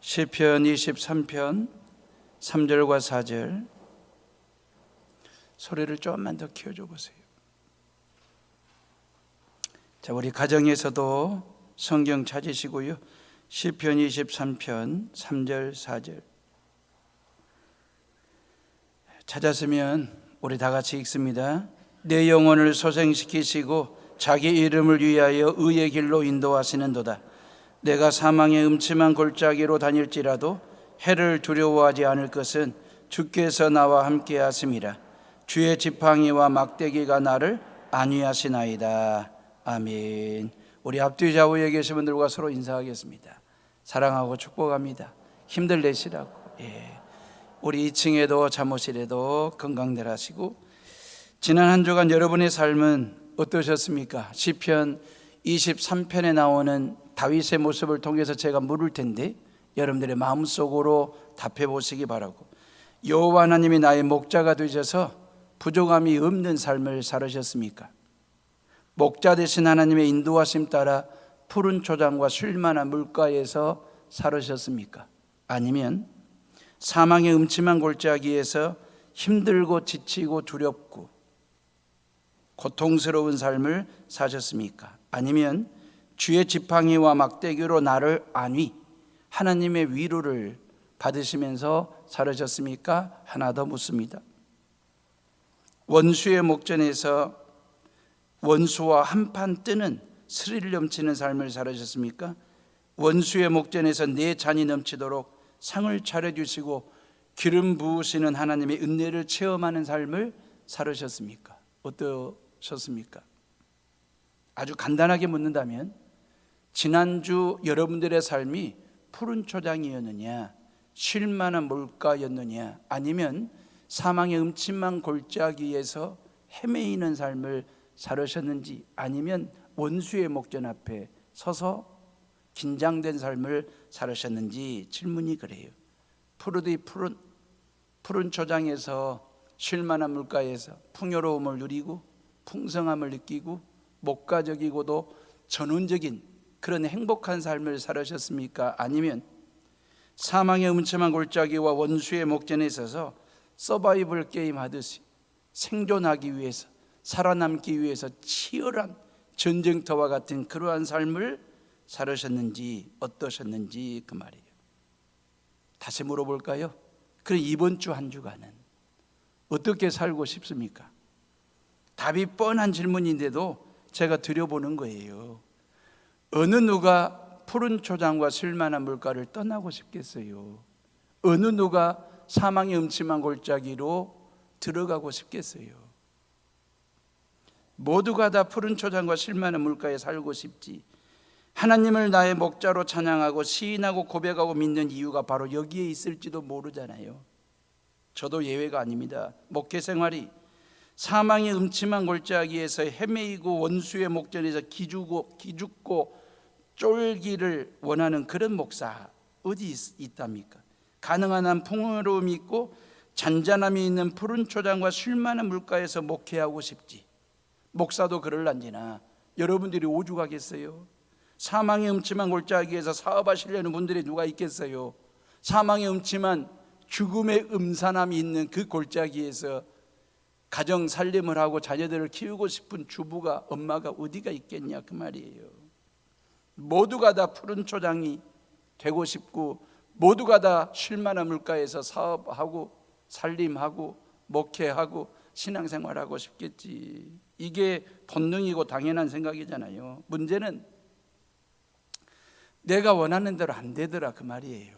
시편 23편 3절과 4절 소리를 조금만 더 키워줘 보세요. 자, 우리 가정에서도 성경 찾으시고요. 시편 23편 3절 4절 찾았으면 우리 다 같이 읽습니다. 내 영혼을 소생시키시고 자기 이름을 위하여 의의 길로 인도하시는도다. 내가 사망의 음침한 골짜기로 다닐지라도 해를 두려워하지 않을 것은 주께서 나와 함께 하심이라. 주의 지팡이와 막대기가 나를 안위하시나이다. 아멘. 우리 앞뒤 좌우에 계신 분들과 서로 인사하겠습니다. 사랑하고 축복합니다. 힘들 내시라고. 우리 2층에도 사무실에도 건강들 하시고, 지난 한 주간 여러분의 삶은 어떠셨습니까? 시편 23편에 나오는 다윗의 모습을 통해서 제가 물을 텐데 여러분들의 마음속으로 답해 보시기 바라고, 여호와 하나님이 나의 목자가 되셔서 부족함이 없는 삶을 살으셨습니까? 목자 되신 하나님의 인도하심 따라 푸른 초장과 쉴만한 물가에서 살으셨습니까? 아니면 사망의 음침한 골짜기에서 힘들고 지치고 두렵고 고통스러운 삶을 사셨습니까? 아니면 주의 지팡이와 막대기로 나를 안위, 하나님의 위로를 받으시면서 살으셨습니까? 하나 더 묻습니다. 원수의 목전에서 원수와 한판 뜨는 스릴 넘치는 삶을 살으셨습니까? 원수의 목전에서 내 잔이 넘치도록 상을 차려주시고 기름 부으시는 하나님의 은혜를 체험하는 삶을 살으셨습니까? 어떠셨습니까? 아주 간단하게 묻는다면 지난주 여러분들의 삶이 푸른 초장이었느냐, 쉴만한 물가였느냐, 아니면 사망의 음침한 골짜기에서 헤매이는 삶을 살으셨는지, 아니면 원수의 목전 앞에 서서 긴장된 삶을 살으셨는지 질문이 그래요. 푸른 초장에서 쉴만한 물가에서 풍요로움을 누리고 풍성함을 느끼고 목가적이고도 전운적인 그런 행복한 삶을 살으셨습니까? 아니면 사망의 음침한 골짜기와 원수의 목전에 있어서 서바이벌 게임 하듯이 생존하기 위해서, 살아남기 위해서 치열한 전쟁터와 같은 그러한 삶을 살으셨는지 어떠셨는지, 그 말이에요. 다시 물어볼까요? 그럼 이번 주 한 주간은 어떻게 살고 싶습니까? 답이 뻔한 질문인데도 제가 드려보는 거예요. 어느 누가 푸른 초장과 쉴만한 물가를 떠나고 싶겠어요? 어느 누가 사망의 음침한 골짜기로 들어가고 싶겠어요? 모두가 다 푸른 초장과 쉴만한 물가에 살고 싶지, 하나님을 나의 목자로 찬양하고 시인하고 고백하고 믿는 이유가 바로 여기에 있을지도 모르잖아요. 저도 예외가 아닙니다. 목회 생활이 사망의 음침한 골짜기에서 헤매이고 원수의 목전에서 기죽고 쫄기를 원하는 그런 목사 어디 있답니까? 가능한 한 풍요로움이 있고 잔잔함이 있는 푸른 초장과 쉴만한 물가에서 목회하고 싶지. 목사도 그럴란지나 여러분들이 오죽하겠어요? 사망의 음침한 골짜기에서 사업하시려는 분들이 누가 있겠어요? 사망의 음침한 죽음의 음산함이 있는 그 골짜기에서 가정 살림을 하고 자녀들을 키우고 싶은 주부가, 엄마가 어디가 있겠냐, 그 말이에요. 모두가 다 푸른 초장이 되고 싶고 모두가 다 쉴만한 물가에서 사업하고 살림하고 목회하고 신앙생활하고 싶겠지. 이게 본능이고 당연한 생각이잖아요. 문제는 내가 원하는 대로 안 되더라, 그 말이에요.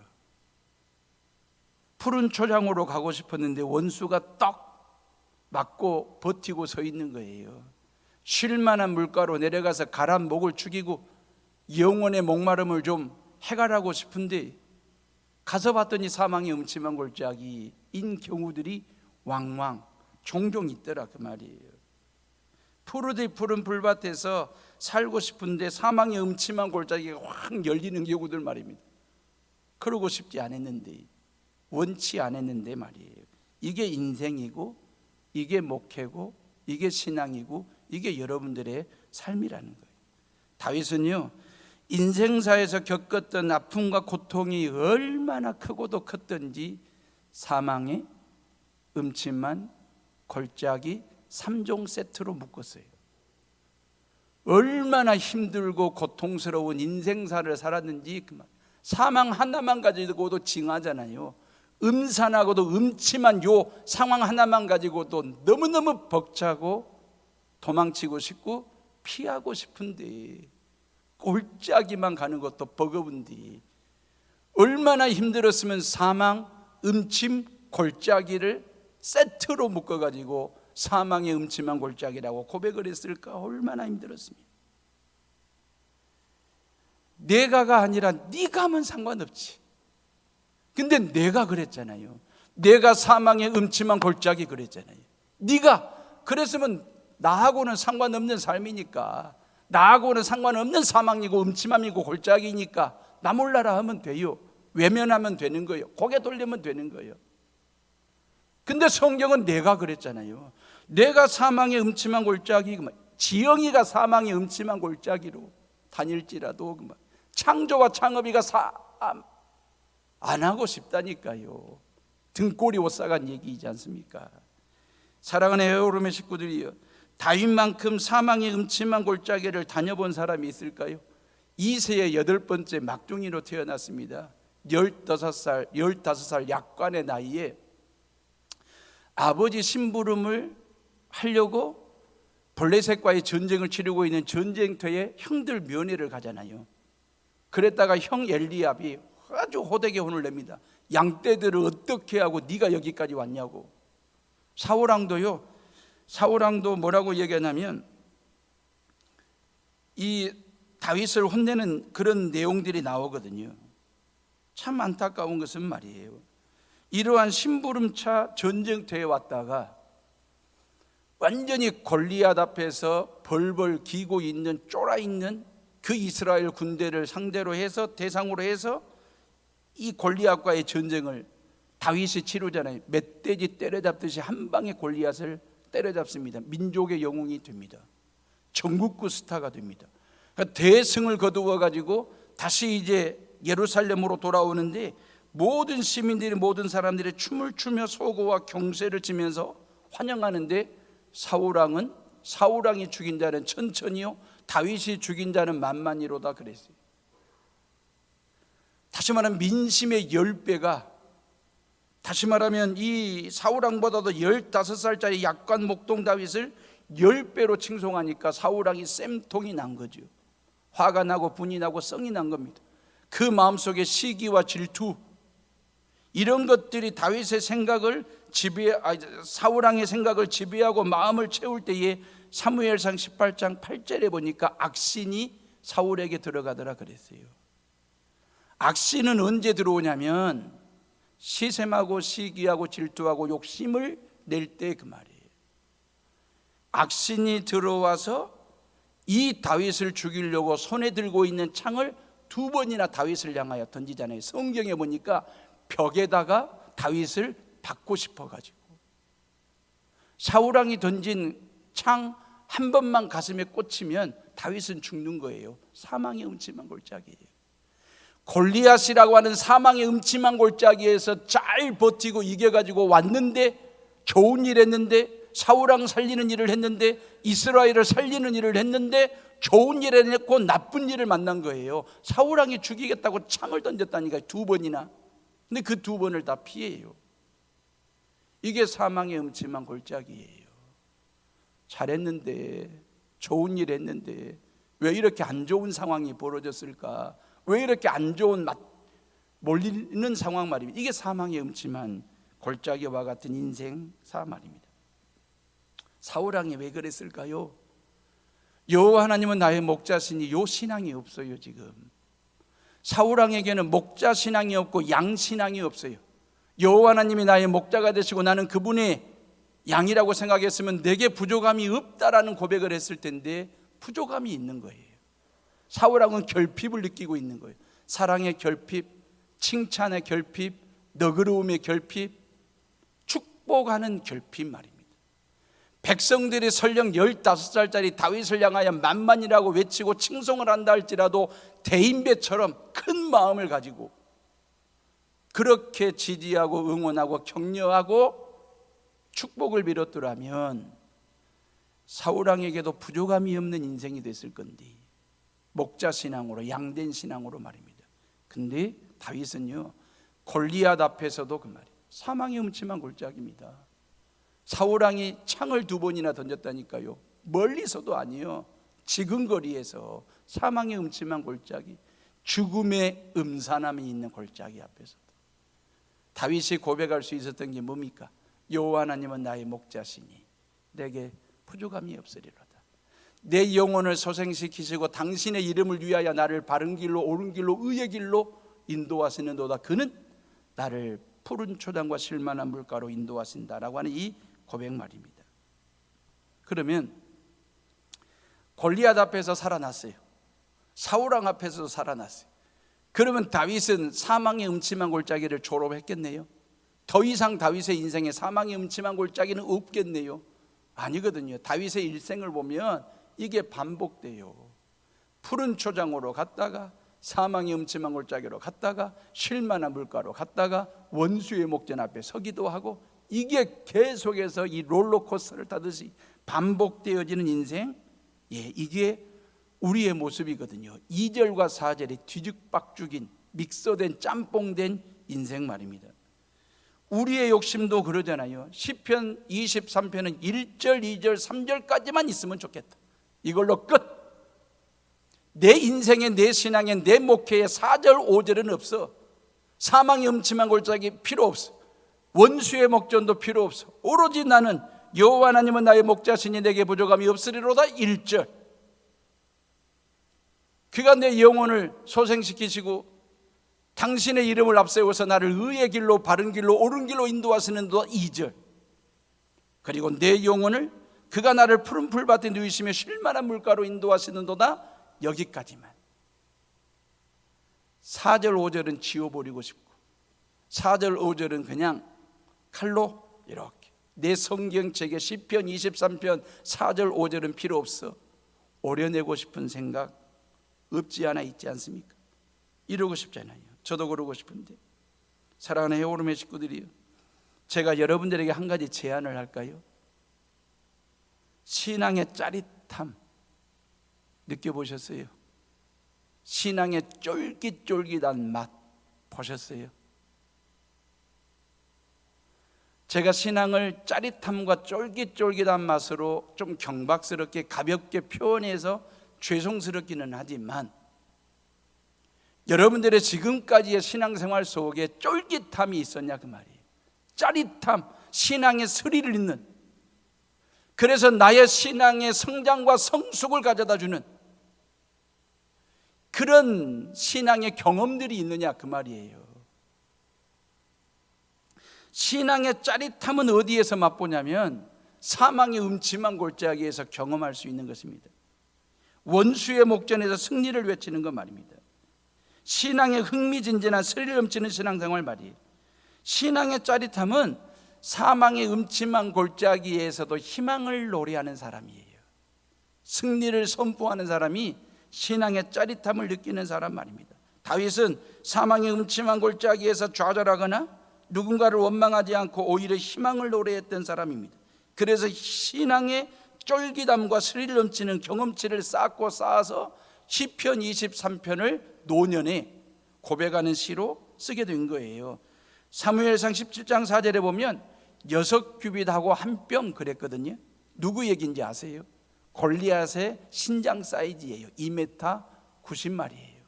푸른 초장으로 가고 싶었는데 원수가 떡 맞고 버티고 서 있는 거예요. 쉴만한 물가로 내려가서 가란 목을 죽이고 영혼의 목마름을 좀 해결하고 싶은데 가서 봤더니 사망의 음침한 골짜기인 경우들이 왕왕 종종 있더라, 그 말이에요. 푸른 풀밭에서 살고 싶은데 사망의 음침한 골짜기가 확 열리는 경우들 말입니다. 그러고 싶지 않았는데, 원치 않았는데 말이에요. 이게 인생이고 이게 목회고 이게 신앙이고 이게 여러분들의 삶이라는 거예요. 다윗은요, 인생사에서 겪었던 아픔과 고통이 얼마나 크고도 컸던지 사망의 음침한 골짜기 3종 세트로 묶었어요. 얼마나 힘들고 고통스러운 인생사를 살았는지 사망 하나만 가지고도 징하잖아요. 음산하고도 음침한 요 상황 하나만 가지고도 너무너무 벅차고 도망치고 싶고 피하고 싶은데 골짜기만 가는 것도 버거운데 얼마나 힘들었으면 사망, 음침, 골짜기를 세트로 묶어가지고 사망의 음침한 골짜기라고 고백을 했을까? 얼마나 힘들었습니까? 내가가 아니라 네가 하면 상관없지. 근데 내가 그랬잖아요. 내가 사망의 음침한 골짜기 그랬잖아요. 네가 그랬으면 나하고는 상관없는 삶이니까, 나하고는 상관없는 사망이고 음침함이고 골짜기니까 나 몰라라 하면 돼요. 외면하면 되는 거예요. 고개 돌리면 되는 거예요. 근데 성경은 내가 그랬잖아요. 내가 사망의 음침한 골짜기, 지영이가 사망의 음침한 골짜기로 다닐지라도 창조와 창업이가 안 하고 싶다니까요. 등골이 오싹한 얘기이지 않습니까? 사랑하는 에어로의 식구들이요, 다윗만큼 사망의 음침한 골짜기를 다녀본 사람이 있을까요? 이세의 8번째 막둥이로 태어났습니다. 15살 약관의 나이에 아버지 심부름을 하려고 블레셋과의 전쟁을 치르고 있는 전쟁터에 형들 면회를 가잖아요. 그랬다가 형 엘리압이 아주 호되게 혼을 냅니다. 양떼들을 어떻게 하고 네가 여기까지 왔냐고. 사울왕도 뭐라고 얘기하냐면 이 다윗을 혼내는 그런 내용들이 나오거든요. 참 안타까운 것은 말이에요, 이러한 심부름차 전쟁터에 왔다가 완전히 골리앗 앞에서 벌벌 기고 있는, 쫄아 있는 그 이스라엘 군대를 상대로 해서, 대상으로 해서 이 골리앗과의 전쟁을 다윗이 치르잖아요. 멧돼지 때려잡듯이 한 방에 골리앗을 때려잡습니다. 민족의 영웅이 됩니다. 전국구 스타가 됩니다. 대승을 거두어 가지고 다시 이제 예루살렘으로 돌아오는데 모든 시민들이, 모든 사람들이 춤을 추며 소고와 경쇠를 치면서 환영하는데 사울왕이 죽인 자는 천천히요, 다윗이 죽인 자는 만만히로다 그랬어요. 다시 말하면 민심의 10배가, 다시 말하면 이 사울왕보다도 15살짜리 약관 목동 다윗을 10배로 칭송하니까 사울왕이 쌤통이 난 거죠. 화가 나고 분이 나고 성이 난 겁니다. 그 마음속에 시기와 질투, 이런 것들이 다윗의 생각을 사울왕의 생각을 지배하고 마음을 채울 때에 사무엘상 18장 8절에 보니까 악신이 사울에게 들어가더라 그랬어요. 악신은 언제 들어오냐면 시샘하고 시기하고 질투하고 욕심을 낼 때 그 말이에요. 악신이 들어와서 이 다윗을 죽이려고 손에 들고 있는 창을 2번이나 다윗을 향하여 던지잖아요. 성경에 보니까 벽에다가 다윗을 박고 싶어가지고 사울왕이 던진 창 한 번만 가슴에 꽂히면 다윗은 죽는 거예요. 사망의 음침한 골짜기예요. 골리앗이라고 하는 사망의 음침한 골짜기에서 잘 버티고 이겨가지고 왔는데, 좋은 일 했는데, 사울왕 살리는 일을 했는데, 이스라엘을 살리는 일을 했는데 좋은 일을 했고 나쁜 일을 만난 거예요. 사울왕이 죽이겠다고 창을 던졌다니까 2번이나. 근데 그 2번을 다 피해요. 이게 사망의 음침한 골짜기예요. 잘했는데, 좋은 일 했는데 왜 이렇게 안 좋은 상황이 벌어졌을까? 왜 이렇게 안 좋은 몰리는 상황 말입니다. 이게 사망의 음침한 골짜기와 같은 인생사 말입니다. 사울왕이 왜 그랬을까요? 여호와 하나님은 나의 목자시니 요 신앙이 없어요. 지금 사울왕에게는 목자 신앙이 없고 양 신앙이 없어요. 여호와 하나님이 나의 목자가 되시고 나는 그분의 양이라고 생각했으면 내게 부족함이 없다라는 고백을 했을 텐데 부족함이 있는 거예요. 사울왕은 결핍을 느끼고 있는 거예요. 사랑의 결핍, 칭찬의 결핍, 너그러움의 결핍, 축복하는 결핍 말입니다. 백성들이 설령 15살짜리 다윗을 향하여 만만이라고 외치고 칭송을 한다 할지라도 대인배처럼 큰 마음을 가지고 그렇게 지지하고 응원하고 격려하고 축복을 빌었더라면 사울왕에게도 부족함이 없는 인생이 됐을 건데, 목자 신앙으로, 양된 신앙으로 말입니다. 근데 다윗은요, 골리앗 앞에서도 그 말이에요, 사망의 음침한 골짜기입니다. 사울왕이 창을 2번이나 던졌다니까요. 멀리서도 아니에요. 지근거리에서 사망의 음침한 골짜기, 죽음의 음산함이 있는 골짜기 앞에서도 다윗이 고백할 수 있었던 게 뭡니까? 여호와 하나님은 나의 목자시니 내게 부족함이 없으리로다. 내 영혼을 소생시키시고 당신의 이름을 위하여 나를 바른 길로, 옳은 길로, 의의 길로 인도하시는도다. 그는 나를 푸른 초장과 쉴만한 물가로 인도하신다라고 하는 이 고백 말입니다. 그러면 골리앗 앞에서 살아났어요. 사울왕 앞에서도 살아났어요. 그러면 다윗은 사망의 음침한 골짜기를 졸업했겠네요? 더 이상 다윗의 인생에 사망의 음침한 골짜기는 없겠네요? 아니거든요. 다윗의 일생을 보면 이게 반복돼요. 푸른 초장으로 갔다가 사망의 음침한 골짜기로 갔다가 쉴만한 물가로 갔다가 원수의 목전 앞에 서기도 하고, 이게 계속해서 이 롤러코스터를 타듯이 반복되어지는 인생, 이게 우리의 모습이거든요. 2절과 4절이 뒤죽박죽인 믹서된 짬뽕된 인생 말입니다. 우리의 욕심도 그러잖아요. 시편 23편은 1절, 2절, 3절까지만 있으면 좋겠다. 이걸로 끝. 내 인생에, 내 신앙에, 내 목회에 4절, 5절은 없어. 사망의 음침한 골짜기 필요 없어. 원수의 목전도 필요 없어. 오로지 나는 여호와 하나님은 나의 목자시니 내게 부족함이 없으리로다. 1절. 그가 내 영혼을 소생시키시고 당신의 이름을 앞세워서 나를 의의 길로, 바른 길로, 옳은 길로 인도하시는도다. 2절. 그리고 내 영혼을 그가 나를 푸른 풀밭에 누이시며 쉴만한 물가로 인도하시는도다. 여기까지만. 4절 5절은 지워버리고 싶고 4절 5절은 그냥 칼로 이렇게, 내 성경책에 시편 23편 4절 5절은 필요 없어. 오려내고 싶은 생각 없지 않아 있지 않습니까? 이러고 싶잖아요. 저도 그러고 싶은데. 사랑하는 해오름의 식구들이요, 제가 여러분들에게 한 가지 제안을 할까요? 신앙의 짜릿함 느껴보셨어요? 신앙의 쫄깃쫄깃한 맛 보셨어요? 제가 신앙을 짜릿함과 쫄깃쫄깃한 맛으로 좀 경박스럽게 가볍게 표현해서 죄송스럽기는 하지만, 여러분들의 지금까지의 신앙생활 속에 쫄깃함이 있었냐 그 말이에요. 짜릿함, 신앙의 스릴을 있는, 그래서 나의 신앙의 성장과 성숙을 가져다주는 그런 신앙의 경험들이 있느냐 그 말이에요. 신앙의 짜릿함은 어디에서 맛보냐면 사망의 음침한 골짜기에서 경험할 수 있는 것입니다. 원수의 목전에서 승리를 외치는 것 말입니다. 신앙의 흥미진진한 스릴 넘치는 신앙생활 말이에요. 신앙의 짜릿함은 사망의 음침한 골짜기에서도 희망을 노래하는 사람이에요. 승리를 선포하는 사람이 신앙의 짜릿함을 느끼는 사람 말입니다. 다윗은 사망의 음침한 골짜기에서 좌절하거나 누군가를 원망하지 않고 오히려 희망을 노래했던 사람입니다. 그래서 신앙의 쫄깃함과 스릴 넘치는 경험치를 쌓고 쌓아서 시편 23편을 노년에 고백하는 시로 쓰게 된 거예요. 사무엘상 17장 4절에 보면 6규빗하고 한 뼘 그랬거든요. 누구 얘기인지 아세요? 골리앗의 신장 사이즈예요. 2m 90마리예요.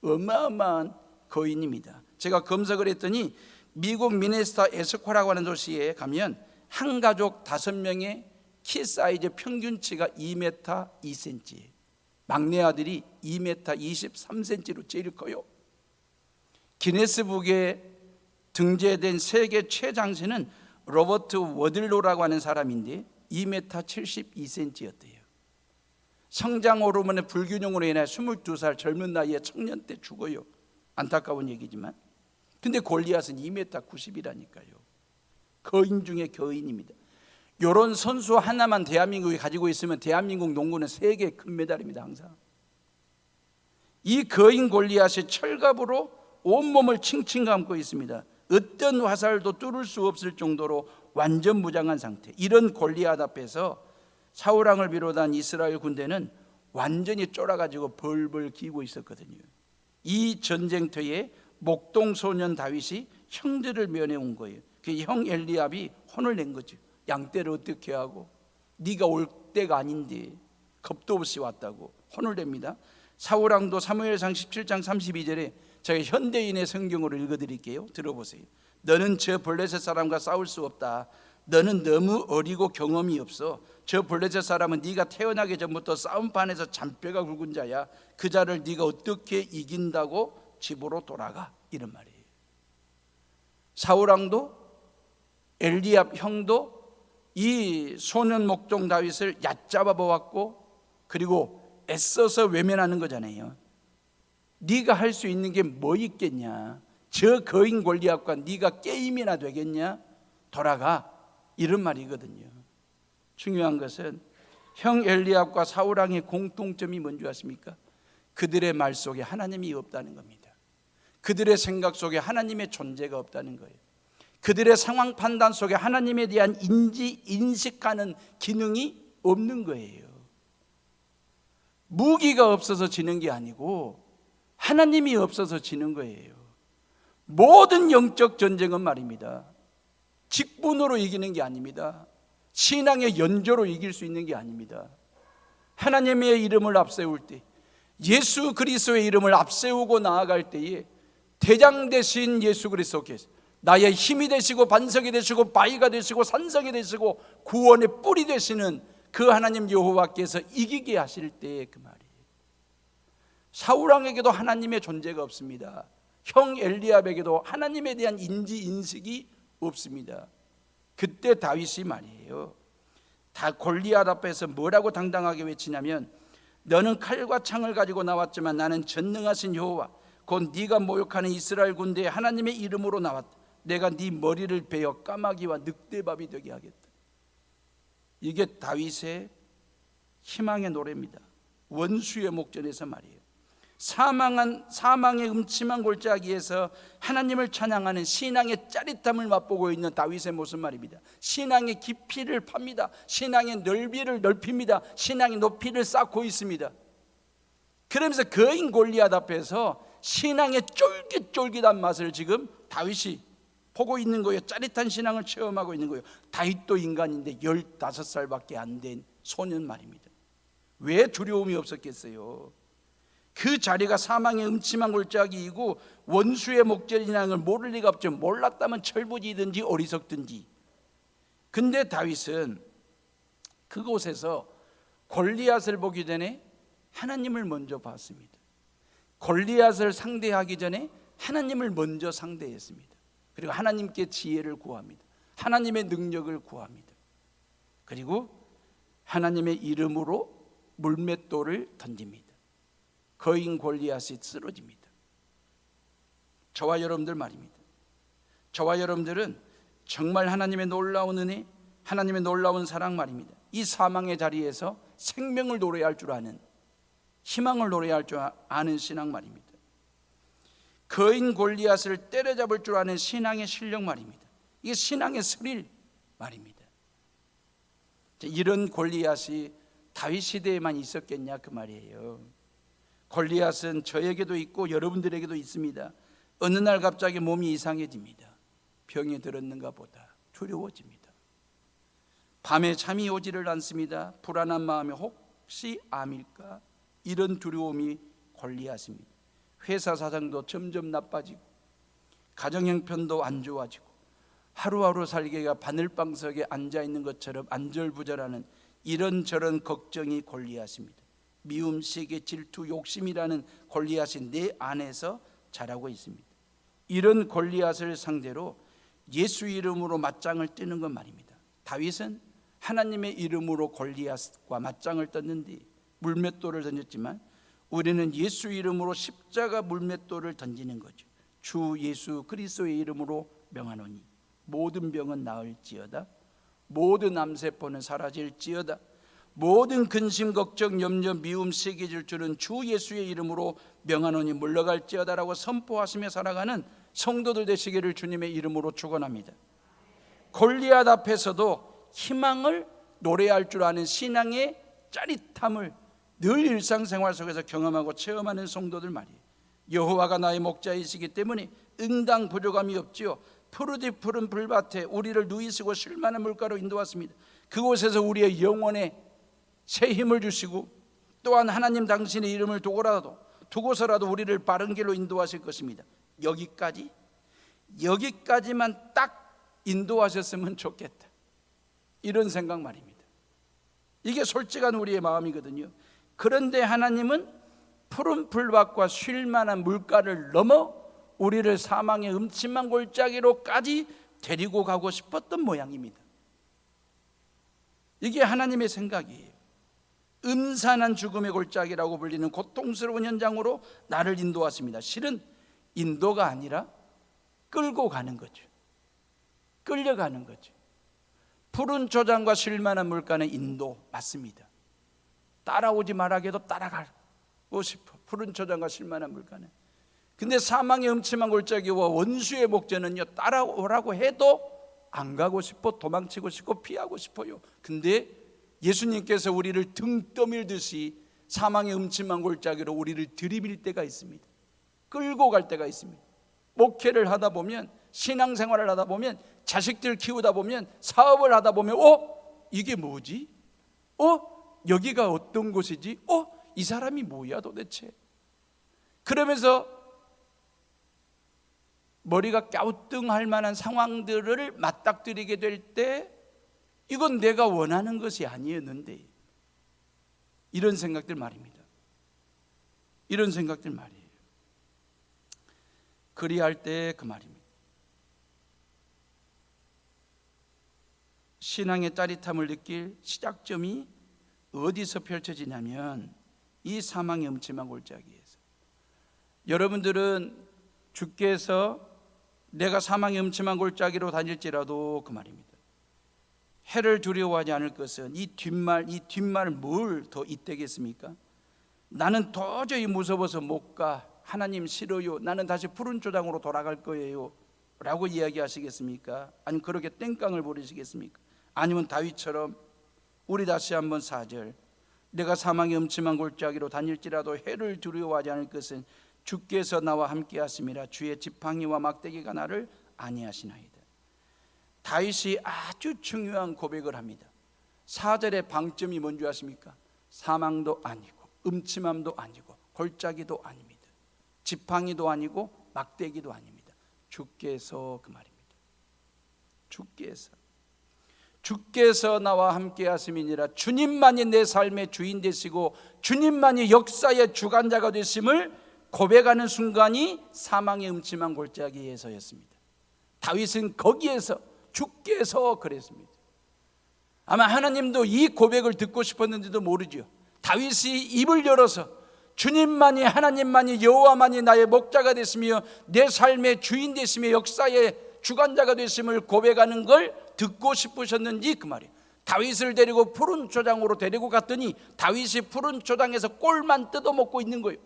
어마어마한 거인입니다. 제가 검색을 했더니 미국 미네소타 에스코라고 하는 도시에 가면 한 가족 5명의 키 사이즈 평균치가 2m 2cm예요. 막내 아들이 2m 23cm로 제일 커요. 기네스북에 등재된 세계 최장신은 로버트 워들로라고 하는 사람인데 2m 72cm였대요. 성장 호르몬의 불균형으로 인해 22살 젊은 나이에 청년 때 죽어요. 안타까운 얘기지만. 근데 골리앗은 2m 90이라니까요. 거인 중에 거인입니다. 이런 선수 하나만 대한민국이 가지고 있으면 대한민국 농구는 세계 금메달입니다. 항상. 이 거인 골리앗이 철갑으로 온몸을 칭칭 감고 있습니다. 어떤 화살도 뚫을 수 없을 정도로 완전 무장한 상태. 이런 골리앗 앞에서 사울왕을 비롯한 이스라엘 군대는 완전히 쫄아가지고 벌벌 기고 있었거든요. 이 전쟁터에 목동 소년 다윗이 형들을 면해온 거예요. 그 형 엘리압이 혼을 낸 거죠. 양떼를 어떻게 하고 네가 올 때가 아닌데 겁도 없이 왔다고 혼을 냅니다. 사울왕도 사무엘상 17장 32절에 제가 현대인의 성경으로 읽어드릴게요. 들어보세요. 너는 저 블레셋 사람과 싸울 수 없다. 너는 너무 어리고 경험이 없어. 저 블레셋 사람은 네가 태어나기 전부터 싸움판에서 잔뼈가 굵은 자야. 그 자를 네가 어떻게 이긴다고 집으로 돌아가. 이런 말이에요. 사울왕도 엘리압 형도 이 소년 목동 다윗을 얕잡아 보았고, 그리고 애써서 외면하는 거잖아요. 네가 할 수 있는 게 뭐 있겠냐? 저 거인 골리앗과 네가 게임이나 되겠냐? 돌아가. 이런 말이거든요. 중요한 것은 형 엘리압과 사울왕의 공통점이 뭔지 아십니까? 그들의 말 속에 하나님이 없다는 겁니다. 그들의 생각 속에 하나님의 존재가 없다는 거예요. 그들의 상황 판단 속에 하나님에 대한 인식하는 기능이 없는 거예요. 무기가 없어서 지는 게 아니고 하나님이 없어서 지는 거예요. 모든 영적 전쟁은 말입니다, 직분으로 이기는 게 아닙니다. 신앙의 연조로 이길 수 있는 게 아닙니다. 하나님의 이름을 앞세울 때, 예수 그리스도의 이름을 앞세우고 나아갈 때에 대장 되신 예수 그리스도께서 나의 힘이 되시고 반석이 되시고 바위가 되시고 산성이 되시고 구원의 뿔이 되시는 그 하나님 여호와께서 이기게 하실 때의 그 말이에요. 사울왕에게도 하나님의 존재가 없습니다. 형 엘리압에게도 하나님에 대한 인식이 없습니다. 그때 다윗이 말이에요, 다 골리앗 앞에서 뭐라고 당당하게 외치냐면, 너는 칼과 창을 가지고 나왔지만 나는 전능하신 여호와 곧 네가 모욕하는 이스라엘 군대의 하나님의 이름으로 나왔다. 내가 네 머리를 베어 까마귀와 늑대밥이 되게 하겠다. 이게 다윗의 희망의 노래입니다. 원수의 목전에서 말이에요. 사망의 음침한 골짜기에서 하나님을 찬양하는 신앙의 짜릿함을 맛보고 있는 다윗의 모습 말입니다. 신앙의 깊이를 팝니다. 신앙의 넓이를 넓힙니다. 신앙의 높이를 쌓고 있습니다. 그러면서 거인 골리앗 앞에서 신앙의 쫄깃쫄깃한 맛을 지금 다윗이 보고 있는 거예요. 짜릿한 신앙을 체험하고 있는 거예요. 다윗도 인간인데 15살밖에 안 된 소년 말입니다. 왜 두려움이 없었겠어요? 그 자리가 사망의 음침한 골짜기이고 원수의 목전이라는 걸 모를 리가 없죠. 몰랐다면 철부지든지 어리석든지. 근데 다윗은 그곳에서 골리앗을 보기 전에 하나님을 먼저 봤습니다. 골리앗을 상대하기 전에 하나님을 먼저 상대했습니다. 그리고 하나님께 지혜를 구합니다. 하나님의 능력을 구합니다. 그리고 하나님의 이름으로 물맷돌을 던집니다. 거인 골리앗이 쓰러집니다. 저와 여러분들 말입니다. 저와 여러분들은 정말 하나님의 놀라운 은혜, 하나님의 놀라운 사랑 말입니다. 이 사망의 자리에서 생명을 노래할 줄 아는, 희망을 노래할 줄 아는 신앙 말입니다. 거인 골리앗을 때려잡을 줄 아는 신앙의 실력 말입니다. 이게 신앙의 스릴 말입니다. 이런 골리앗이 다윗 시대에만 있었겠냐 그 말이에요. 골리앗은 저에게도 있고 여러분들에게도 있습니다. 어느 날 갑자기 몸이 이상해집니다. 병이 들었는가 보다 두려워집니다. 밤에 잠이 오지를 않습니다. 불안한 마음에 혹시 암일까? 이런 두려움이 골리앗입니다. 회사 사정도 점점 나빠지고 가정 형편도 안 좋아지고 하루하루 살기가 바늘방석에 앉아있는 것처럼 안절부절하는 이런저런 걱정이 골리앗입니다. 미움, 시기, 질투, 욕심이라는 골리앗이 내 안에서 자라고 있습니다. 이런 골리앗을 상대로 예수 이름으로 맞짱을 뜨는 건 말입니다. 다윗은 하나님의 이름으로 골리앗과 맞짱을 떴는데 물맷돌을 던졌지만 우리는 예수 이름으로 십자가 물맷돌을 던지는 거죠. 주 예수 그리스도의 이름으로 명하노니 모든 병은 나을지어다. 모든 암세포는 사라질지어다. 모든 근심 걱정 염려 미움 시기 질투는 주 예수의 이름으로 명하노니 물러갈지어다라고 선포하시며 살아가는 성도들 되시기를 주님의 이름으로 축원합니다. 골리앗 앞에서도 희망을 노래할 줄 아는 신앙의 짜릿함을 늘 일상생활 속에서 경험하고 체험하는 성도들 말이에요. 여호와가 나의 목자이시기 때문에 응당 부족함이 없지요. 푸르디 푸른 풀밭에 우리를 누이시고 쉴만한 물가로 인도하십니다. 그곳에서 우리의 영혼에 새 힘을 주시고 또한 하나님 당신의 이름을 두고서라도 우리를 바른 길로 인도하실 것입니다. 여기까지만 딱 인도하셨으면 좋겠다, 이런 생각 말입니다. 이게 솔직한 우리의 마음이거든요. 그런데 하나님은 푸른 풀밭과 쉴 만한 물가를 넘어 우리를 사망의 음침한 골짜기로까지 데리고 가고 싶었던 모양입니다. 이게 하나님의 생각이에요. 음산한 죽음의 골짜기라고 불리는 고통스러운 현장으로 나를 인도하십니다. 실은 인도가 아니라 끌고 가는 거죠. 끌려가는 거죠. 푸른 초장과 쉴만한 물가는 인도 맞습니다. 따라오지 말아게도 따라가고 싶어. 푸른 초장과 쉴만한 물가는. 근데 사망의 음침한 골짜기와 원수의 목전은요, 따라오라고 해도 안 가고 싶어, 도망치고 싶고 피하고 싶어요. 근데 예수님께서 우리를 등 떠밀듯이 사망의 음침한 골짜기로 우리를 들이밀 때가 있습니다. 끌고 갈 때가 있습니다. 목회를 하다 보면, 신앙생활을 하다 보면, 자식들 키우다 보면, 사업을 하다 보면 이게 뭐지? 여기가 어떤 곳이지? 이 사람이 뭐야 도대체? 그러면서 머리가 갸우뚱할 만한 상황들을 맞닥뜨리게 될 때 이건 내가 원하는 것이 아니었는데, 이런 생각들 말입니다. 이런 생각들 말이에요. 그리할 때 그 말입니다. 신앙의 짜릿함을 느낄 시작점이 어디서 펼쳐지냐면 이 사망의 음침한 골짜기에서. 여러분들은 주께서 내가 사망의 음침한 골짜기로 다닐지라도 그 말입니다. 해를 두려워하지 않을 것은 이 뒷말 뭘 더 잇대겠습니까? 나는 도저히 무서워서 못 가. 하나님 싫어요. 나는 다시 푸른 초장으로 돌아갈 거예요 라고 이야기하시겠습니까? 아니면 그렇게 땡깡을 부리시겠습니까? 아니면 다윗처럼 우리 다시 한번 4절, 내가 사망의 음침한 골짜기로 다닐지라도 해를 두려워하지 않을 것은 주께서 나와 함께 하심이라. 주의 지팡이와 막대기가 나를 안위하시나이다. 다윗이 아주 중요한 고백을 합니다. 4절의 방점이 뭔지 아십니까? 사망도 아니고 음침함도 아니고 골짜기도 아닙니다. 지팡이도 아니고 막대기도 아닙니다. 주께서 그 말입니다. 주께서 나와 함께 하심이니라. 주님만이 내 삶의 주인 되시고 주님만이 역사의 주관자가 되심을 고백하는 순간이 사망의 음침한 골짜기에서였습니다. 다윗은 거기에서 주께서 그랬습니다. 아마 하나님도 이 고백을 듣고 싶었는지도 모르죠. 다윗이 입을 열어서 주님만이, 하나님만이, 여호와만이 나의 목자가 되시며 내 삶의 주인 되시며 역사의 주관자가 되심을 고백하는 걸 듣고 싶으셨는지 그 말이에요. 다윗을 데리고 푸른 초장으로 데리고 갔더니 다윗이 푸른 초장에서 꼴만 뜯어먹고 있는 거예요.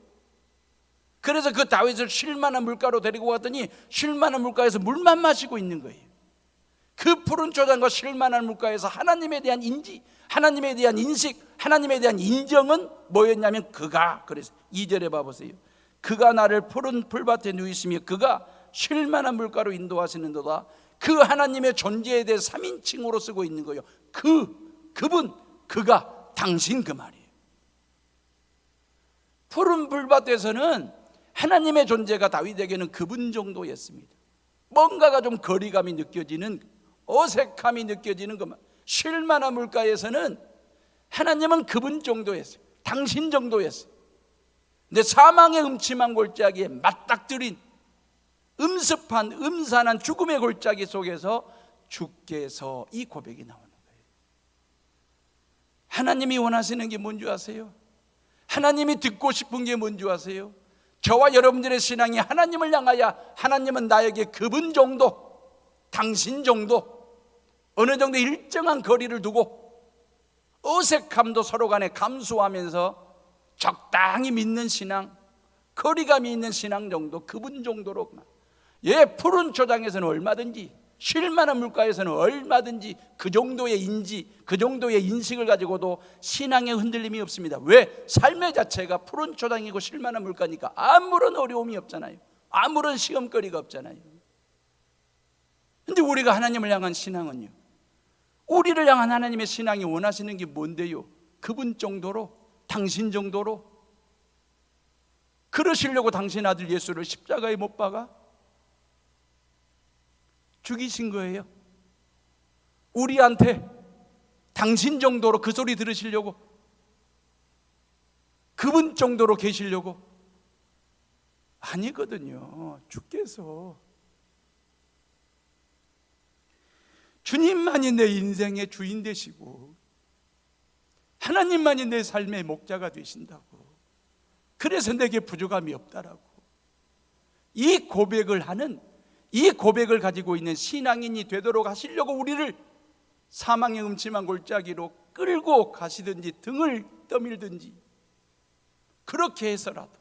그래서 그 다윗을 쉴만한 물가로 데리고 갔더니 쉴만한 물가에서 물만 마시고 있는 거예요. 그 푸른 초장과 쉴만한 물가에서 하나님에 대한 인지, 하나님에 대한 인식, 하나님에 대한 인정은 뭐였냐면 그가, 그래서 2절에 봐보세요. 그가 나를 푸른 풀밭에 누이시며 그가 쉴만한 물가로 인도하시는도다. 그 하나님의 존재에 대해 3인칭으로 쓰고 있는 거예요. 그분, 그가, 당신, 그 말이에요. 푸른 풀밭에서는 하나님의 존재가 다윗에게는 그분 정도였습니다. 뭔가가 좀 거리감이 느껴지는, 어색함이 느껴지는 것만. 쉴만한 물가에서는 하나님은 그분 정도였어요. 당신 정도였어요. 근데 사망의 음침한 골짜기에 맞닥뜨린 음습한 음산한 죽음의 골짜기 속에서 주께서, 이 고백이 나오는 거예요. 하나님이 원하시는 게 뭔지 아세요? 하나님이 듣고 싶은 게 뭔지 아세요? 저와 여러분들의 신앙이 하나님을 향하여 하나님은 나에게 그분 정도, 당신 정도, 어느 정도 일정한 거리를 두고 어색함도 서로 간에 감수하면서 적당히 믿는 신앙, 거리감이 있는 신앙 정도, 그분 정도로 푸른 초장에서는 얼마든지, 쉴만한 물가에서는 얼마든지 그 정도의 인지, 그 정도의 인식을 가지고도 신앙에 흔들림이 없습니다. 왜? 삶의 자체가 푸른 초장이고 쉴만한 물가니까 아무런 어려움이 없잖아요. 아무런 시험거리가 없잖아요. 근데 우리가 하나님을 향한 신앙은요, 우리를 향한 하나님의 신앙이 원하시는 게 뭔데요? 그분 정도로, 당신 정도로. 그러시려고 당신 아들 예수를 십자가에 못 박아 죽이신 거예요. 우리한테 당신 정도로 그 소리 들으시려고, 그분 정도로 계시려고? 아니거든요. 주께서 주님만이 내 인생의 주인 되시고 하나님만이 내 삶의 목자가 되신다고, 그래서 내게 부족함이 없다라고, 이 고백을 가지고 있는 신앙인이 되도록 하시려고 우리를 사망의 음침한 골짜기로 끌고 가시든지 등을 떠밀든지 그렇게 해서라도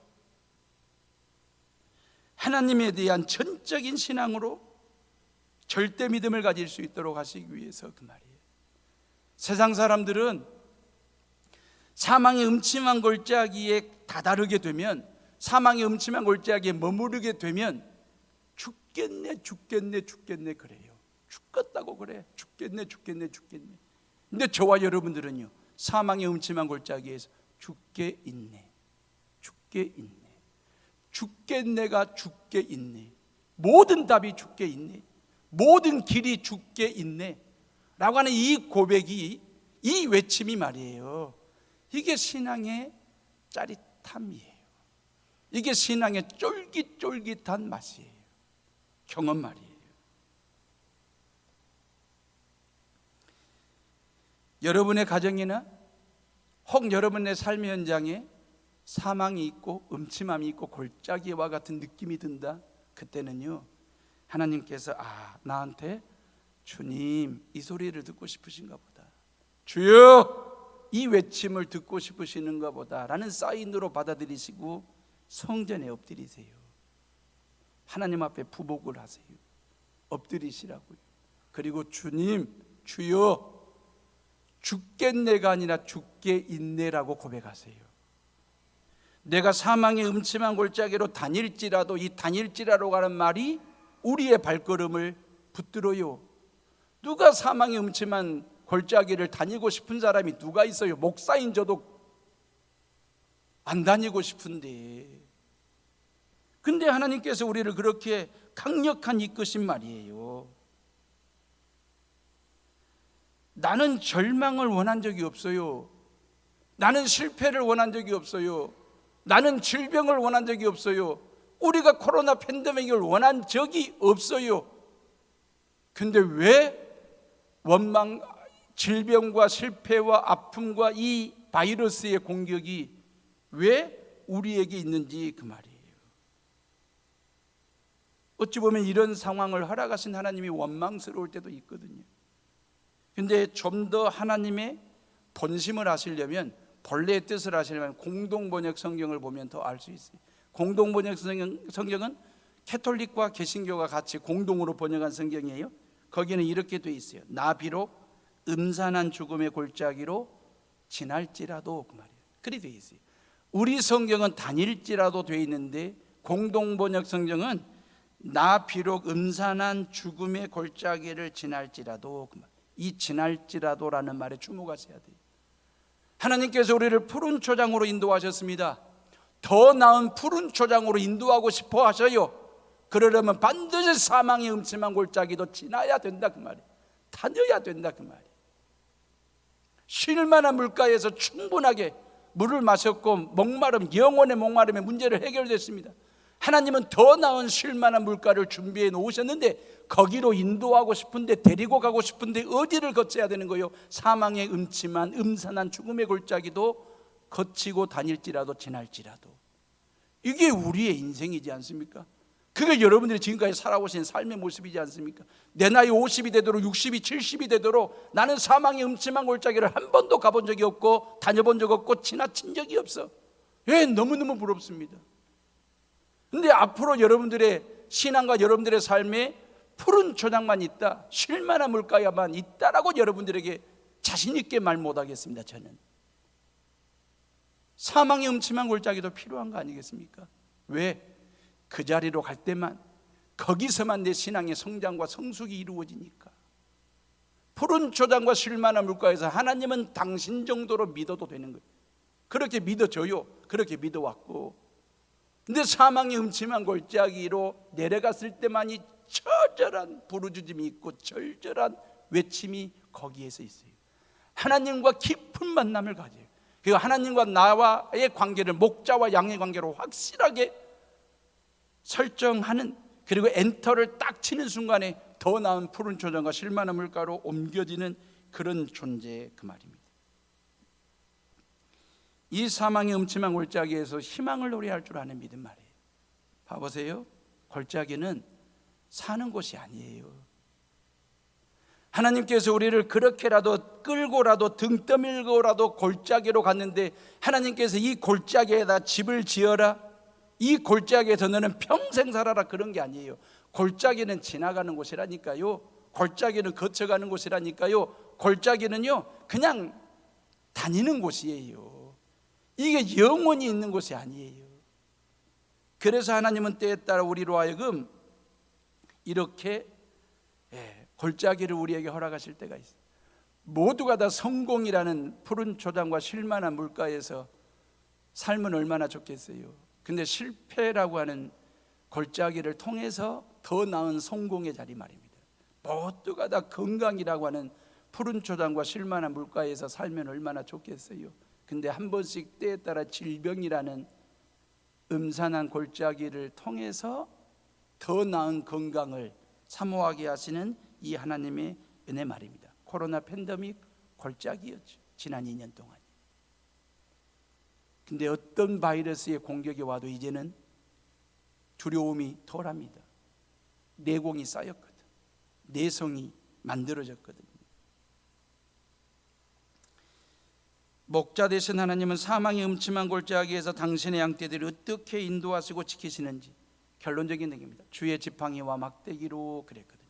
하나님에 대한 전적인 신앙으로 절대 믿음을 가질 수 있도록 하시기 위해서 그 말이에요. 세상 사람들은 사망의 음침한 골짜기에 다다르게 되면, 사망의 음침한 골짜기에 머무르게 되면 죽겠네 그래요. 죽겠다고 그래. 죽겠네. 근데 저와 여러분들은요, 사망의 음침한 골짜기에서 죽게 있네. 모든 답이 죽게 있네. 모든 길이 죽게 있네 라고 하는 이 고백이, 이 외침이 말이에요, 이게 신앙의 짜릿함이에요. 이게 신앙의 쫄깃쫄깃한 맛이에요. 경험 말이에요. 여러분의 가정이나 혹 여러분의 삶의 현장에 사망이 있고 음침함이 있고 골짜기와 같은 느낌이 든다. 그때는요, 하나님께서 나한테 주님 이 소리를 듣고 싶으신가 보다, 주여 이 외침을 듣고 싶으시는가 보다 라는 사인으로 받아들이시고 성전에 엎드리세요. 하나님 앞에 부복을 하세요. 엎드리시라고요. 그리고 주님, 주여 죽겠네가 아니라 죽게 있네라고 고백하세요. 내가 사망의 음침한 골짜기로 다닐지라도, 이 다닐지라로 하는 말이 우리의 발걸음을 붙들어요. 누가 사망의 음침한 골짜기를 다니고 싶은 사람이 누가 있어요? 목사인 저도 안 다니고 싶은데. 근데 하나님께서 우리를 그렇게 강력한 이끄신 말이에요. 나는 절망을 원한 적이 없어요. 나는 실패를 원한 적이 없어요. 나는 질병을 원한 적이 없어요. 우리가 코로나 팬데믹을 원한 적이 없어요. 근데 왜 원망, 질병과 실패와 아픔과 이 바이러스의 공격이 왜 우리에게 있는지 그 말이에요. 어찌 보면 이런 상황을 허락하신 하나님이 원망스러울 때도 있거든요. 근데 좀 더 하나님의 본심을 아시려면, 본래의 뜻을 아시려면 공동번역 성경을 보면 더 알 수 있어요. 공동번역 성경은 캐톨릭과 개신교가 같이 공동으로 번역한 성경이에요. 거기는 이렇게 돼 있어요. 나 비록 음산한 죽음의 골짜기로 지날지라도, 그 말이에요. 그리 돼 있어요. 우리 성경은 다닐지라도 돼 있는데 공동번역 성경은 나 비록 음산한 죽음의 골짜기를 지날지라도, 이 지날지라도라는 말에 주목하셔야 돼요. 하나님께서 우리를 푸른 초장으로 인도하셨습니다. 더 나은 푸른 초장으로 인도하고 싶어 하셔요. 그러려면 반드시 사망의 음침한 골짜기도 지나야 된다 그 말이에요. 다녀야 된다 그 말이에요. 쉴만한 물가에서 충분하게 물을 마셨고 영혼의 목마름의 문제를 해결됐습니다. 하나님은 더 나은 쉴만한 물가를 준비해 놓으셨는데 거기로 인도하고 싶은데, 데리고 가고 싶은데 어디를 거쳐야 되는 거예요? 사망의 음침한 음산한 죽음의 골짜기도 거치고 다닐지라도 지날지라도. 이게 우리의 인생이지 않습니까? 그게 여러분들이 지금까지 살아오신 삶의 모습이지 않습니까? 내 나이 50이 되도록 60이 70이 되도록 나는 사망의 음침한 골짜기를 한 번도 가본 적이 없고 다녀본 적 없고 지나친 적이 없어. 예, 너무너무 부럽습니다. 근데 앞으로 여러분들의 신앙과 여러분들의 삶에 푸른 초장만 있다, 쉴만한 물가야만 있다라고 여러분들에게 자신 있게 말 못하겠습니다. 저는 사망의 음침한 골짜기도 필요한 거 아니겠습니까? 왜? 그 자리로 갈 때만, 거기서만 내 신앙의 성장과 성숙이 이루어지니까. 푸른 초장과 쉴만한 물가에서 하나님은 당신 정도로 믿어도 되는 거예요. 그렇게 믿어줘요. 그렇게 믿어왔고, 근데 사망의 음침한 골짜기로 내려갔을 때만이 처절한 부르짖음이 있고 절절한 외침이 거기에서 있어요. 하나님과 깊은 만남을 가져요. 그리고 하나님과 나와의 관계를 목자와 양의 관계로 확실하게 설정하는, 그리고 엔터를 딱 치는 순간에 더 나은 푸른 초장과 쉴만한 물가로 옮겨지는 그런 존재, 그 말입니다. 이 사망의 음침한 골짜기에서 희망을 노래할 줄 아는 믿음 말이에요. 봐보세요. 골짜기는 사는 곳이 아니에요. 하나님께서 우리를 그렇게라도 끌고라도 등 떠밀고라도 골짜기로 갔는데, 하나님께서 이 골짜기에다 집을 지어라, 이 골짜기에서 너는 평생 살아라, 그런 게 아니에요. 골짜기는 지나가는 곳이라니까요. 골짜기는 거쳐가는 곳이라니까요. 골짜기는요 그냥 다니는 곳이에요. 이게 영원히 있는 곳이 아니에요. 그래서 하나님은 때에 따라 우리로 하여금 이렇게 골짜기를 우리에게 허락하실 때가 있어요. 모두가 다 성공이라는 푸른 초장과 쉴만한 물가에서 살면 얼마나 좋겠어요. 근데 실패라고 하는 골짜기를 통해서 더 나은 성공의 자리 말입니다. 모두가 다 건강이라고 하는 푸른 초장과 쉴만한 물가에서 살면 얼마나 좋겠어요. 근데 한 번씩 때에 따라 질병이라는 음산한 골짜기를 통해서 더 나은 건강을 사모하게 하시는 이 하나님의 은혜 말입니다. 코로나 팬데믹 골짜기였죠, 지난 2년 동안. 근데 어떤 바이러스의 공격이 와도 이제는 두려움이 덜합니다. 내공이 쌓였거든. 내성이 만들어졌거든요. 목자 되신 하나님은 사망의 음침한 골짜기에서 당신의 양떼들을 어떻게 인도하시고 지키시는지 결론적인 얘기입니다. 주의 지팡이와 막대기로 그랬거든요.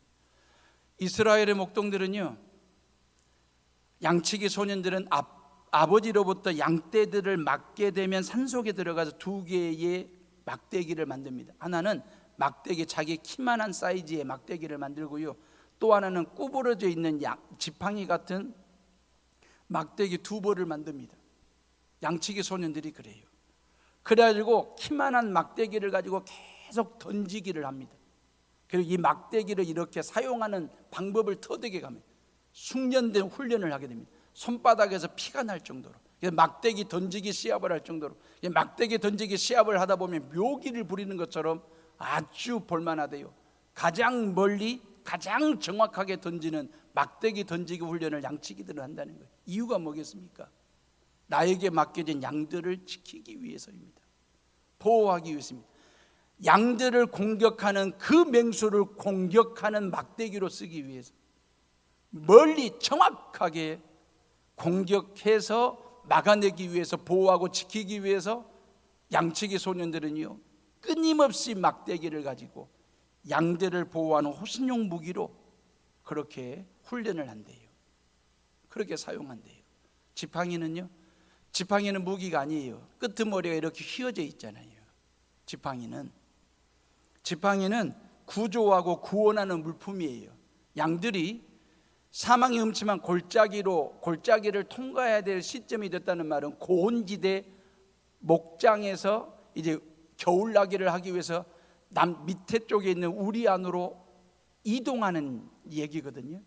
이스라엘의 목동들은요, 양치기 소년들은 아버지로부터 양떼들을 맡게 되면 산속에 들어가서 2개의 막대기를 만듭니다. 하나는 막대기, 자기 키만한 사이즈의 막대기를 만들고요, 또 하나는 구부러져 있는 지팡이 같은 막대기 2벌을 만듭니다. 양치기 소년들이 그래요. 그래가지고 키만한 막대기를 가지고 계속 던지기를 합니다. 그리고 이 막대기를 이렇게 사용하는 방법을 터득해 가면 숙련된 훈련을 하게 됩니다. 손바닥에서 피가 날 정도로, 막대기 던지기 시합을 할 정도로, 막대기 던지기 시합을 하다 보면 묘기를 부리는 것처럼 아주 볼만하대요. 가장 멀리 가장 정확하게 던지는 막대기 던지기 훈련을 양치기들은 한다는 거예요. 이유가 뭐겠습니까? 나에게 맡겨진 양들을 지키기 위해서입니다. 보호하기 위해서입니다. 양들을 공격하는 그 맹수를 공격하는 막대기로 쓰기 위해서, 멀리 정확하게 공격해서 막아내기 위해서, 보호하고 지키기 위해서 양치기 소년들은요, 끊임없이 막대기를 가지고 양들을 보호하는 호신용 무기로 그렇게 훈련을 한대요. 그렇게 사용한대요. 지팡이는요, 지팡이는 무기가 아니에요. 끄트머리가 이렇게 휘어져 있잖아요. 지팡이는 구조하고 구원하는 물품이에요. 양들이 사망이 음침한 골짜기를 통과해야 될 시점이 됐다는 말은 고온지대 목장에서 이제 겨울나기를 하기 위해서 남 밑에 쪽에 있는 우리 안으로 이동하는 얘기거든요.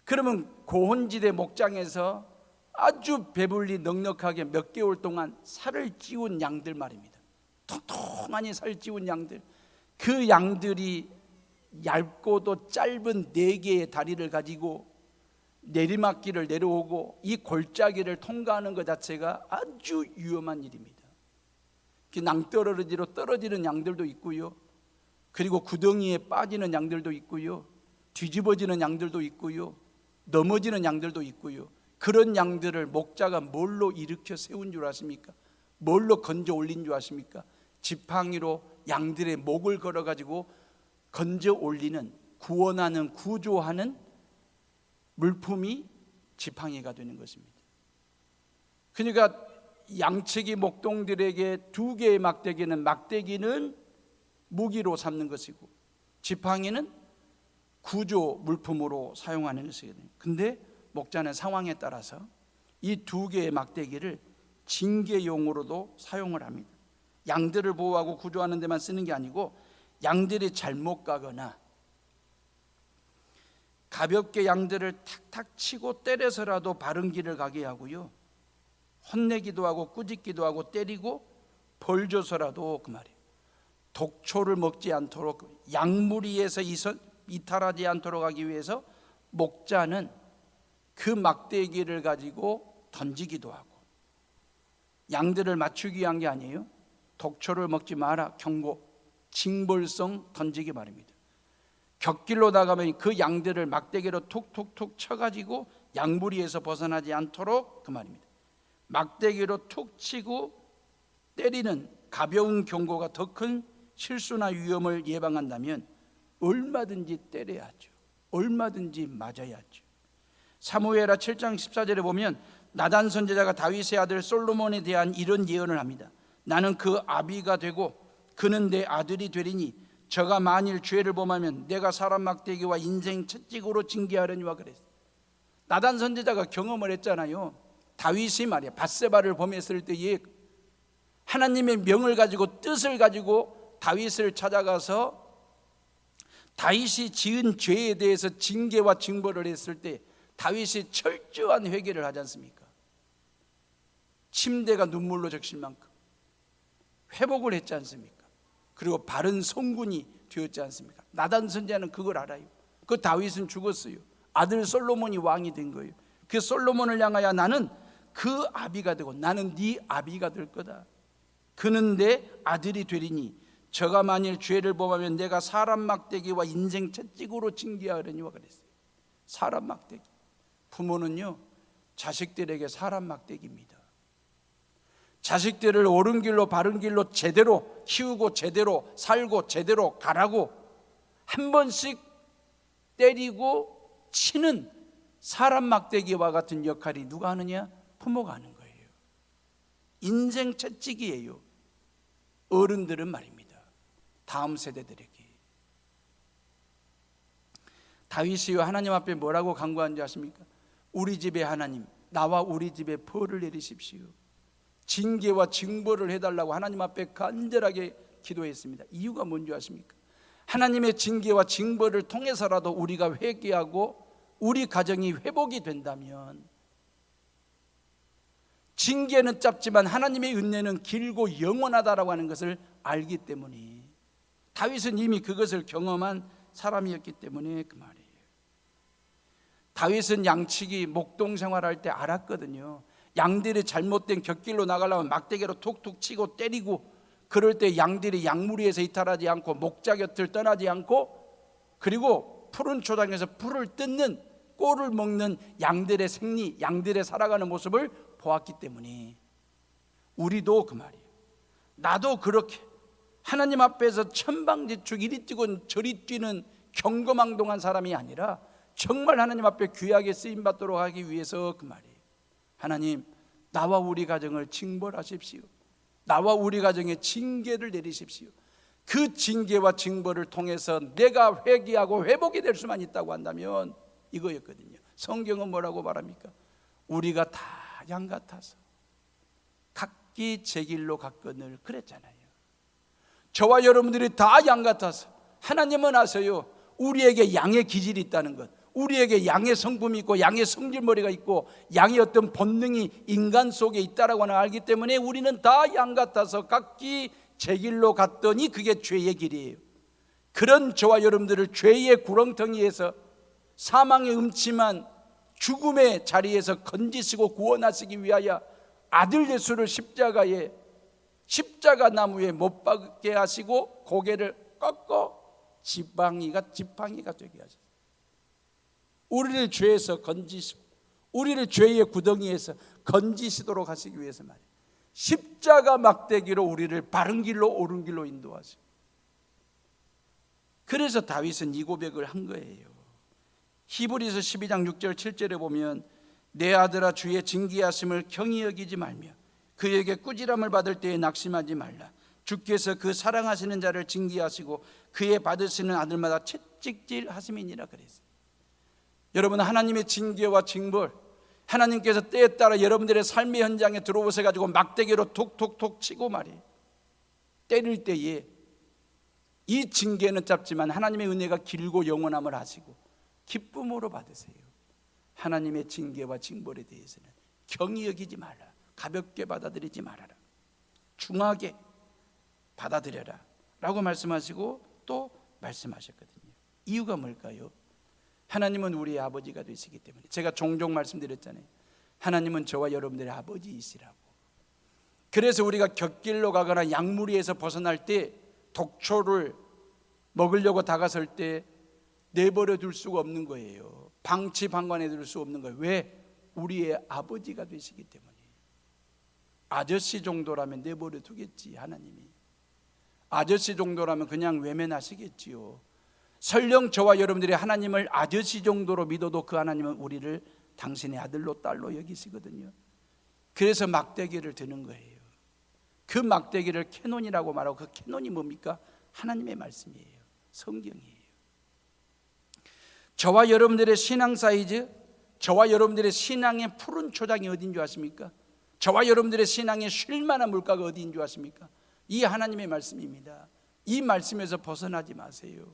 그러면 고온지대 목장에서 아주 배불리 넉넉하게 몇 개월 동안 살을 찌운 양들 말입니다. 통통하니 살 찌운 양들, 그 양들이 얇고도 짧은 4개의 다리를 가지고 내리막길을 내려오고 이 골짜기를 통과하는 것 자체가 아주 위험한 일입니다. 낭떠러지로 떨어지는 양들도 있고요, 그리고 구덩이에 빠지는 양들도 있고요, 뒤집어지는 양들도 있고요, 넘어지는 양들도 있고요. 그런 양들을 목자가 뭘로 일으켜 세운 줄 아십니까? 뭘로 건져 올린 줄 아십니까? 지팡이로 양들의 목을 걸어가지고 건져 올리는, 구원하는, 구조하는 물품이 지팡이가 되는 것입니다. 그러니까 양측이 목동들에게 두 개의 막대기는 무기로 삼는 것이고, 지팡이는 구조 물품으로 사용하는 것이거든요. 근데 목자는 상황에 따라서 이 두 개의 막대기를 징계용으로도 사용을 합니다. 양들을 보호하고 구조하는 데만 쓰는 게 아니고, 양들이 잘못 가거나 가볍게 양들을 탁탁 치고 때려서라도 바른 길을 가게 하고요, 혼내기도 하고 꾸짖기도 하고 때리고 벌 줘서라도, 그 말이에요, 독초를 먹지 않도록, 양무리에서 이탈하지 않도록 하기 위해서 목자는 그 막대기를 가지고 던지기도 하고, 양들을 맞추기 위한 게 아니에요. 독초를 먹지 마라 경고, 징벌성 던지기 말입니다. 곁길로 나가면 그 양들을 막대기로 툭툭툭 쳐가지고 양무리에서 벗어나지 않도록, 그 말입니다. 막대기로 툭 치고 때리는 가벼운 경고가 더 큰 실수나 위험을 예방한다면 얼마든지 때려야 하죠. 얼마든지 맞아야 하죠. 사무엘하 7장 14절에 보면 나단 선지자가 다윗의 아들 솔로몬에 대한 이런 예언을 합니다. 나는 그 아비가 되고 그는 내 아들이 되리니 저가 만일 죄를 범하면 내가 사람 막대기와 인생 채찍으로 징계하려니와 그랬어요. 나단 선지자가 경험을 했잖아요. 다윗이 말이야, 밧세바를 범했을 때에 하나님의 명을 가지고, 뜻을 가지고 다윗을 찾아가서 다윗이 지은 죄에 대해서 징계와 징벌을 했을 때 다윗이 철저한 회개를 하지 않습니까? 침대가 눈물로 적실 만큼 회복을 했지 않습니까? 그리고 바른 성군이 되었지 않습니까? 나단 선지자는 그걸 알아요. 그 다윗은 죽었어요. 아들 솔로몬이 왕이 된 거예요. 그 솔로몬을 향하여 나는 그 아비가 되고 나는 네 아비가 될 거다. 그는 내 아들이 되리니 저가 만일 죄를 범하면 내가 사람 막대기와 인생 채찍으로 징계하려니와 그랬어요. 사람 막대기. 부모는요, 자식들에게 사람 막대기입니다. 자식들을 옳은 길로 바른 길로 제대로 키우고 제대로 살고 제대로 가라고 한 번씩 때리고 치는 사람 막대기와 같은 역할이 누가 하느냐? 부모가 하는 거예요. 인생 채찍이에요. 어른들은 말입니다. 다음 세대들에게. 다윗이요, 하나님 앞에 뭐라고 간구한지 아십니까? 우리 집에 하나님, 나와 우리 집에 벌을 내리십시오. 징계와 징벌을 해달라고 하나님 앞에 간절하게 기도했습니다. 이유가 뭔지 아십니까? 하나님의 징계와 징벌을 통해서라도 우리가 회개하고 우리 가정이 회복이 된다면, 징계는 짧지만 하나님의 은혜는 길고 영원하다라고 하는 것을 알기 때문에, 다윗은 이미 그것을 경험한 사람이었기 때문에 그 말이에요. 다윗은 양치기 목동 생활할 때 알았거든요. 양들이 잘못된 곁길로 나가려면 막대기로 툭툭 치고 때리고, 그럴 때 양들이 양무리에서 이탈하지 않고 목자 곁을 떠나지 않고, 그리고 푸른 초장에서 풀을 뜯는, 꼴을 먹는 양들의 생리, 양들의 살아가는 모습을 보았기 때문에 우리도 그 말이에요. 나도 그렇게 하나님 앞에서 천방지축 이리 뛰고 저리 뛰는 경거망동한 사람이 아니라 정말 하나님 앞에 귀하게 쓰임받도록 하기 위해서 그 말이에요. 하나님, 나와 우리 가정을 징벌하십시오. 나와 우리 가정에 징계를 내리십시오. 그 징계와 징벌을 통해서 내가 회개하고 회복이 될 수만 있다고 한다면 이거였거든요. 성경은 뭐라고 말합니까? 우리가 다 양 같아서 각기 제 길로 갔거늘 그랬잖아요. 저와 여러분들이 다 양 같아서, 하나님은 아세요, 우리에게 양의 기질이 있다는 것, 우리에게 양의 성품이 있고 양의 성질머리가 있고 양의 어떤 본능이 인간 속에 있다라고 하는 알기 때문에 우리는 다 양 같아서 각기 제 길로 갔더니 그게 죄의 길이에요. 그런 저와 여러분들을 죄의 구렁텅이에서, 사망의 음침한 죽음의 자리에서 건지시고 구원하시기 위하여 아들 예수를 십자가 나무에 못 박게 하시고 고개를 꺾어 지팡이가 되게 하셨어요. 우리를 죄에서 건지시고 우리를 죄의 구덩이에서 건지시도록 하시기 위해서 말이에요. 십자가 막대기로 우리를 바른 길로 옳은 길로 인도하시고, 그래서 다윗은 이 고백을 한 거예요. 히브리서 12장 6절 7절에 보면 내 아들아 주의 징계하심을 경히 여기지 말며 그에게 꾸지람을 받을 때에 낙심하지 말라. 주께서 그 사랑하시는 자를 징계하시고 그의 받으시는 아들마다 채찍질 하심이니라 그랬어요. 여러분, 하나님의 징계와 징벌, 하나님께서 때에 따라 여러분들의 삶의 현장에 들어오셔가지고 막대기로 톡톡톡 치고 말이에요. 때릴 때에 이 징계는 짧지만 하나님의 은혜가 길고 영원함을 아시고 기쁨으로 받으세요. 하나님의 징계와 징벌에 대해서는 경히 여기지 말라. 가볍게 받아들이지 말아라. 중하게 받아들여라 라고 말씀하시고 또 말씀하셨거든요. 이유가 뭘까요? 하나님은 우리의 아버지가 되시기 때문에. 제가 종종 말씀드렸잖아요. 하나님은 저와 여러분들의 아버지이시라고. 그래서 우리가 곁길로 가거나 양무리에서 벗어날 때, 독초를 먹으려고 다가설 때 내버려 둘 수가 없는 거예요. 방치방관해 둘 수 없는 거예요. 왜? 우리의 아버지가 되시기 때문에. 아저씨 정도라면 내버려 두겠지, 하나님이. 아저씨 정도라면 그냥 외면하시겠지요. 설령 저와 여러분들이 하나님을 아저씨 정도로 믿어도 그 하나님은 우리를 당신의 아들로 딸로 여기시거든요. 그래서 막대기를 드는 거예요. 그 막대기를 캐논이라고 말하고, 그 캐논이 뭡니까? 하나님의 말씀이에요. 성경이에요. 저와 여러분들의 신앙 사이즈, 저와 여러분들의 신앙의 푸른 초장이 어딘 줄 아십니까? 저와 여러분들의 신앙의 쉴만한 물가가 어디인 줄 아십니까? 이 하나님의 말씀입니다. 이 말씀에서 벗어나지 마세요.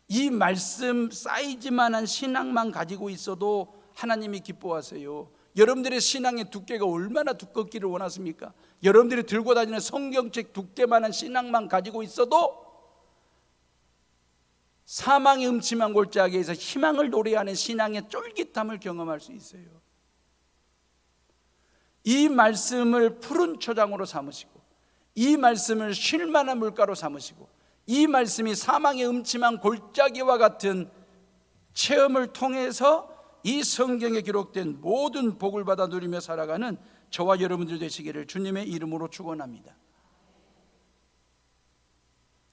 이 말씀 사이즈만한 신앙만 가지고 있어도 하나님이 기뻐하세요. 여러분들의 신앙의 두께가 얼마나 두껍기를 원하십니까? 여러분들이 들고 다니는 성경책 두께만한 신앙만 가지고 있어도 사망의 음침한 골짜기에서 희망을 노래하는 신앙의 쫄깃함을 경험할 수 있어요. 이 말씀을 푸른 초장으로 삼으시고, 이 말씀을 쉴만한 물가로 삼으시고, 이 말씀이 사망의 음침한 골짜기와 같은 체험을 통해서 이 성경에 기록된 모든 복을 받아 누리며 살아가는 저와 여러분들 되시기를 주님의 이름으로 축원합니다.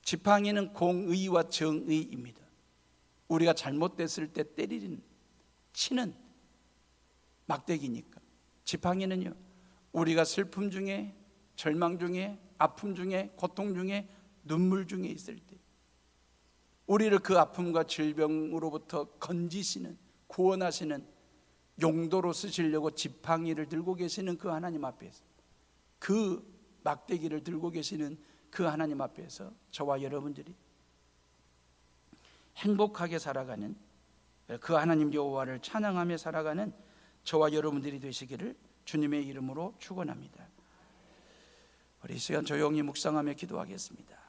지팡이는 공의와 정의입니다. 우리가 잘못됐을 때 때리는, 치는 막대기니까. 지팡이는요, 우리가 슬픔 중에, 절망 중에, 아픔 중에, 고통 중에, 눈물 중에 있을 때 우리를 그 아픔과 질병으로부터 건지시는, 구원하시는 용도로 쓰시려고 지팡이를 들고 계시는 그 하나님 앞에서, 그 막대기를 들고 계시는 그 하나님 앞에서 저와 여러분들이 행복하게 살아가는, 그 하나님 여호와를 찬양하며 살아가는 저와 여러분들이 되시기를 주님의 이름으로 축원합니다. 우리 이 시간 조용히 묵상하며 기도하겠습니다.